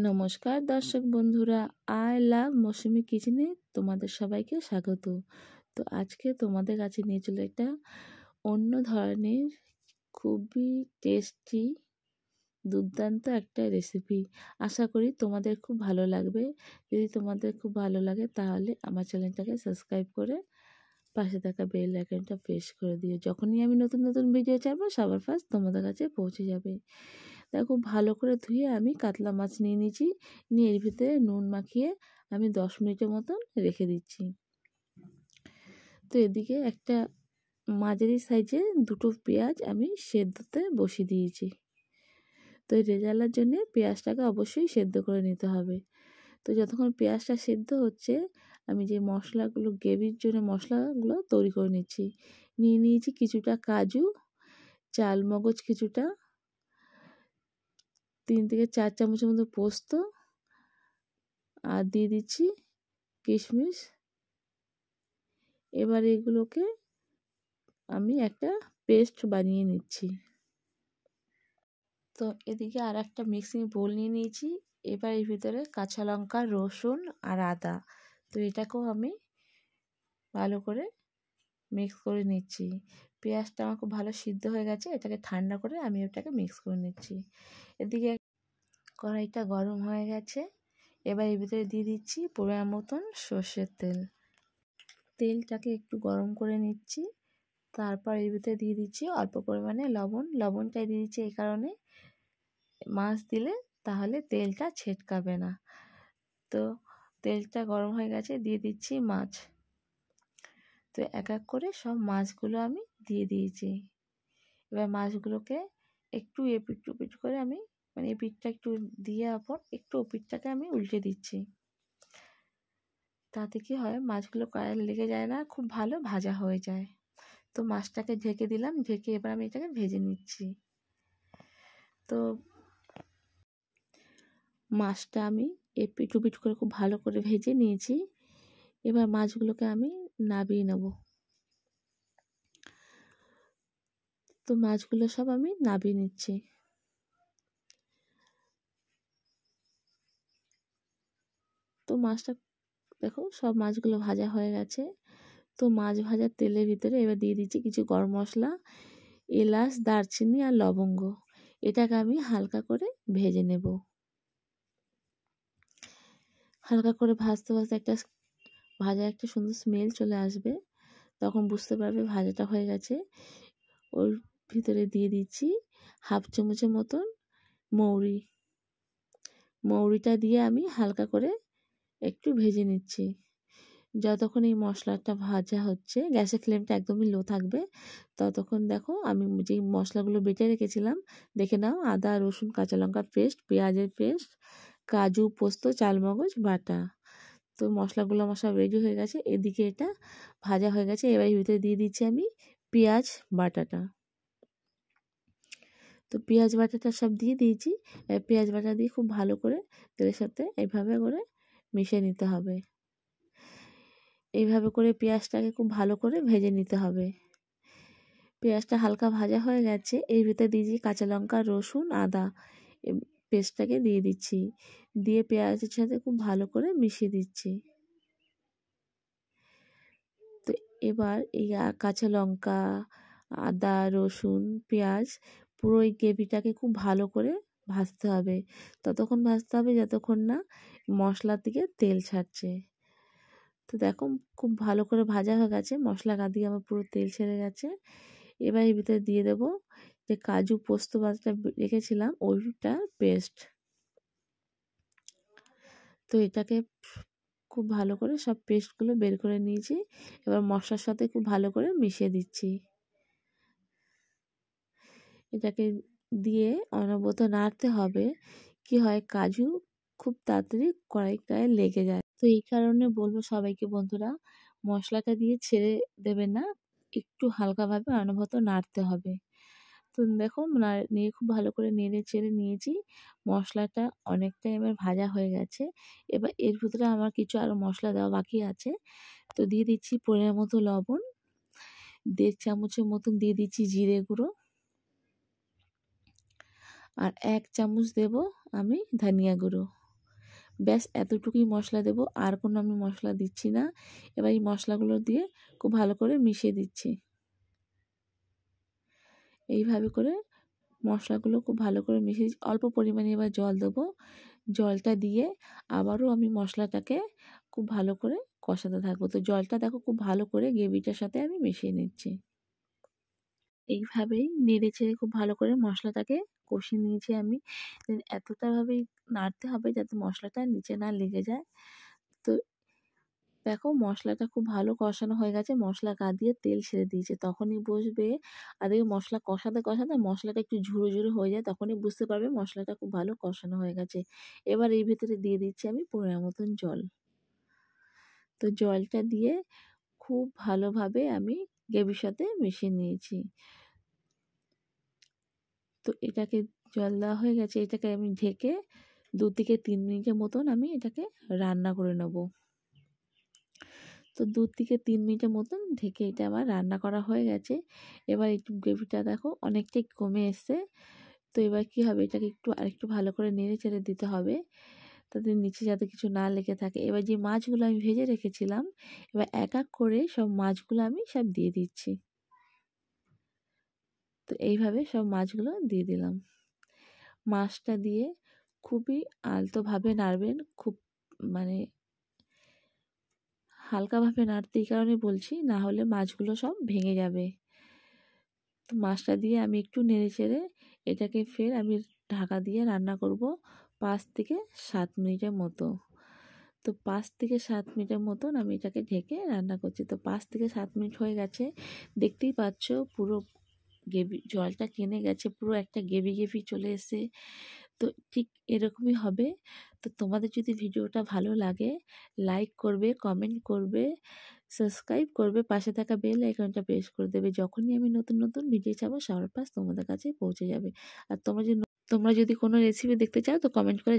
নমস্কার দর্শক বন্ধুরা, আই লাভ মৌসুমি কিচেনে তোমাদের সবাইকে স্বাগত। তো আজকে তোমাদের কাছে নিয়ে চলে একটা অন্য ধরনের খুবই টেস্টি দুর্দান্ত একটা রেসিপি। আশা করি তোমাদের খুব ভালো লাগবে। যদি তোমাদের খুব ভালো লাগে তাহলে আমার চ্যানেলটাকে সাবস্ক্রাইব করে পাশে থাকা বেল আইকনটা প্রেস করে দিও। যখনই আমি নতুন নতুন ভিডিও ছাড়বো সবার ফার্স্ট তোমাদের কাছে পৌঁছে যাবে। তা খুব ভালো করে ধুয়ে আমি কাতলা মাছ নিয়ে নিয়েছি, নিয়ে এর ভিতরে নুন মাখিয়ে আমি 10 মিনিটের মতন রেখে দিচ্ছি। তো এদিকে একটা মাঝারি সাইজে দুটো পেঁয়াজ আমি সেদ্ধতে বসিয়ে দিয়েছি। তো এই রেজালার জন্য পেঁয়াজটাকে অবশ্যই সেদ্ধ করে নিতে হবে। তো যতক্ষণ পেঁয়াজটা সেদ্ধ হচ্ছে আমি যে মশলাগুলো গ্রেভির জন্য মশলাগুলো তৈরি করে নিচ্ছি। নিয়ে নিয়েছি কিছুটা কাজু, চালমগজ কিছুটা, 3 থেকে 4 চামচের মতো পোস্ত, আর দিয়ে দিচ্ছি কিশমিশ। এবার এগুলোকে আমি একটা পেস্ট বানিয়ে নিচ্ছি। তো এদিকে আর একটা মিক্সিং বোল নিয়ে নিয়েছি। এবার এর ভিতরে কাঁচা লঙ্কা, রসুন আর আদা, তো এটাকেও আমি ভালো করে মিক্স করে নিচ্ছি। পেঁয়াজটা আমার খুব ভালো সিদ্ধ হয়ে গেছে, এটাকে ঠান্ডা করে আমি ওটাকে মিক্স করে নিচ্ছি। এদিকে কড়াইটা গরম হয়ে গেছে, এবার এর ভিতরে দিয়ে দিচ্ছি পরিমাণ মতন সর্ষের তেল। তেলটাকে একটু গরম করে নিচ্ছি। তারপর এর ভিতরে দিয়ে দিচ্ছি অল্প পরিমাণে লবণ। লবণটাই দিয়ে দিচ্ছি এই কারণে, মাছ দিলে তাহলে তেলটা ছেটকাবে না। তো তেলটা গরম হয়ে গেছে, দিয়ে দিচ্ছি মাছ। তো এক এক করে সব মাছগুলো আমি দিয়ে দিয়েছি। এবার মাছগুলোকে একটু এপিট ওপিট করে আমি এই পিঠটা একটু দিয়ে পর একটু ওপিঠটাকে আমি উল্টে দিচ্ছি। তাতে কি হয়, মাছগুলো গায়ে লেগে যায় না, খুব ভালো ভাজা হয়ে যায়। তো মাছটাকে ঢেকে দিলাম, ঢেকে এবার আমি এটাকে ভেজে নিচ্ছি। তো মাছটা আমি এপিট ওপিট করে খুব ভালো করে ভেজে নিয়েছি। এবার মাছগুলোকে আমি নামিয়ে নেব। তো মাছগুলো সব আমি নামিয়ে নিচ্ছি। তো মাছটা দেখো সব মাছগুলো ভাজা হয়ে গেছে। তো মাছ ভাজার তেলের ভিতরে এবার দিয়ে দিচ্ছি কিছু গরম মশলা, এলাচ, দারচিনি আর লবঙ্গ। এটাকে আমি হালকা করে ভেজে নেব। হালকা করে ভাজতে ভাজতে একটা সুন্দর স্মেল চলে আসবে, তখন বুঝতে পারবে ভাজাটা হয়ে গেছে। ওর ভিতরে দিয়ে দিচ্ছি হাফ চামচের মতন মৌরিটা দিয়ে আমি হালকা করে একটু ভেজে নিচ্ছি। যতক্ষণ এই মশলাটা ভাজা হচ্ছে গ্যাসের ফ্লেমটা একদমই লো থাকবে। ততক্ষণ দেখো আমি যেই মশলাগুলো বেটে রেখেছিলাম, দেখে নাও, আদা, রসুন, কাঁচা লঙ্কা পেস্ট, পেঁয়াজের পেস্ট, কাজু, পোস্ত, চালমগজ বাটা। তো মশলাগুলো আমার সব রেডি হয়ে গেছে। এদিকে এটা ভাজা হয়ে গেছে। এবার এর ভিতরে দিয়ে দিচ্ছি আমি পেঁয়াজ বাটাটা। তো পেঁয়াজ বাটাটা সব দিয়ে দিয়েছি। পেঁয়াজ বাটা দিয়ে খুব ভালো করে তেলের সাথে এইভাবে করে মিশিয়ে নিতে হবে। এইভাবে করে পেঁয়াজটাকে খুব ভালো করে ভেজে নিতে হবে। পেঁয়াজটা হালকা ভাজা হয়ে গেছে, এর ভিতরে দিয়েছি কাঁচা লঙ্কা, রসুন, আদা পেস্টটাকে দিয়ে দিচ্ছি। দিয়ে পেঁয়াজের সাথে খুব ভালো করে মিশিয়ে দিচ্ছি। তো এবার এই কাঁচা লঙ্কা, আদা, রসুন, পেঁয়াজ পুরো এই গ্রেভিটাকে খুব ভালো করে ভাজতে হবে। ততক্ষণ ভাজতে হবে যতক্ষণ না মশলার দিকে তেল ছাড়ছে। তো দেখো খুব ভালো করে ভাজা হয়ে গেছে, মশলা গা দিয়ে আমার পুরো তেল ছেড়ে গেছে। এবার এর ভিতরে দিয়ে দেবো যে কাজু পোস্ত বাটাটা রেখেছিলাম ওইটার পেস্ট। তো এটাকে খুব ভালো করে সব পেস্টগুলো বের করে নিয়েছি। এবার মশলার সাথে খুব ভালো করে মিশিয়ে দিচ্ছি। এটাকে দিয়ে অনবরত নাড়তে হবে। কি হয়, কাজু খুব তাড়াতাড়ি কড়াই গায়ে লেগে যায়। তো এই কারণে বলবো সবাইকে, বন্ধুরা, মশলাটা দিয়ে ছেড়ে দেবে না, একটু হালকাভাবে অনবরত নাড়তে হবে। তো দেখো নিয়ে খুব ভালো করে নেড়ে চেড়ে নিয়েছি। মশলাটা অনেকটাই আমার ভাজা হয়ে গেছে। এবার এর ভিতরে আমার কিছু আরও মশলা দেওয়া বাকি আছে। তো দিয়ে দিচ্ছি পরিমাণ মতো লবণ, 1.5 চামচের মতন দিয়ে দিচ্ছি জিরে গুঁড়ো, আর 1 চামচ দেব আমি ধনিয়া গুঁড়ো। ব্যাস এতটুকুই মশলা দেব, আর কোনো আমি মশলা দিচ্ছি না। এবার এই মশলাগুলো দিয়ে খুব ভালো করে মিশিয়ে দিচ্ছি। এইভাবে করে মশলাগুলো খুব ভালো করে মিশিয়ে অল্প পরিমাণে এবার জল দেবো। জলটা দিয়ে আবারও আমি মশলাটাকে খুব ভালো করে কষাতে থাকবো। তো জলটা দেখো খুব ভালো করে গ্রেভিটার সাথে আমি মিশিয়ে নিচ্ছি। এইভাবেই নেড়েচেড়ে খুব ভালো করে মশলাটাকে কষিয়ে নিয়েছি আমি। এতটাভাবেই নাড়তে হবে যাতে মশলাটা নিচে না লেগে যায়। তো দেখো মশলাটা খুব ভালো কষানো হয়ে গেছে, মশলা গা দিয়ে তেল ছেড়ে দিয়েছে। তখনই বুঝবে, আর দেখবে মশলা কষাতে কষাতে মশলাটা একটু ঝুরো ঝুরো হয়ে যায়, তখনই বুঝতে পারবে মশলাটা খুব ভালো কষানো হয়ে গেছে। এবার এর ভিতরে দিয়ে দিচ্ছি আমি পরিমাণ মতন জল। তো জলটা দিয়ে খুব ভালোভাবে আমি গ্রেভির সাথে মিশিয়ে নিয়েছি। তো এটাকে জল দেওয়া হয়ে গেছে, এটাকে আমি ঢেকে 2 থেকে 3 মিনিটের মতন আমি এটাকে রান্না করে নেব। তো 2 থেকে 3 মিনিটের মতন ঢেকে এটা আমার রান্না করা হয়ে গেছে। এবার একটু গ্রেভিটা দেখো অনেকটাই কমে এসছে। তো এবার কী হবে, এটাকে আরেকটু ভালো করে নেড়ে চেড়ে দিতে হবে, তাতে নিচে যাতে কিছু না লেগে থাকে। এবার যে মাছগুলো আমি ভেজে রেখেছিলাম, এবার এক এক করে সব মাছগুলো আমি সব দিয়ে দিচ্ছি। তো এইভাবে সব মাছগুলো দিয়ে দিলাম। মাছটা দিয়ে খুবই আলতোভাবে নাড়বেন, খুব মানে হালকাভাবে নাড়তে এই কারণে বলছি, না হলে মাছগুলো সব ভেঙে যাবে। তো মাছটা দিয়ে আমি একটু নেড়েচেড়ে এটাকে ফের আমি ঢাকা দিয়ে রান্না করব 5 থেকে 7 মিনিটের মতো। তো 5 থেকে 7 মিনিটের মতন আমি এটাকে ঢেকে রান্না করছি। তো 5 থেকে 7 মিনিট হয়ে গেছে, দেখতেই পাচ্ছ পুরো গ্রেভি জলটা টেনে গেছে, পুরো একটা গ্রেভি গ্রেভি চলে এসেছে। তো ঠিক এরকমই হবে। তো তোমাদের যদি ভিডিওটা ভালো লাগে লাইক করবে, কমেন্ট করবে, সাবস্ক্রাইব করবে, পাশে থাকা বেল আইকনটা প্রেস করে দেবে। যখনই আমি নতুন নতুন ভিডিও ছাড়বো সবার ফার্স্ট তোমাদের কাছে পৌঁছে যাবে। আর তোমরা যদি কোনো রেসিপি দেখতে চাও তো কমেন্ট করে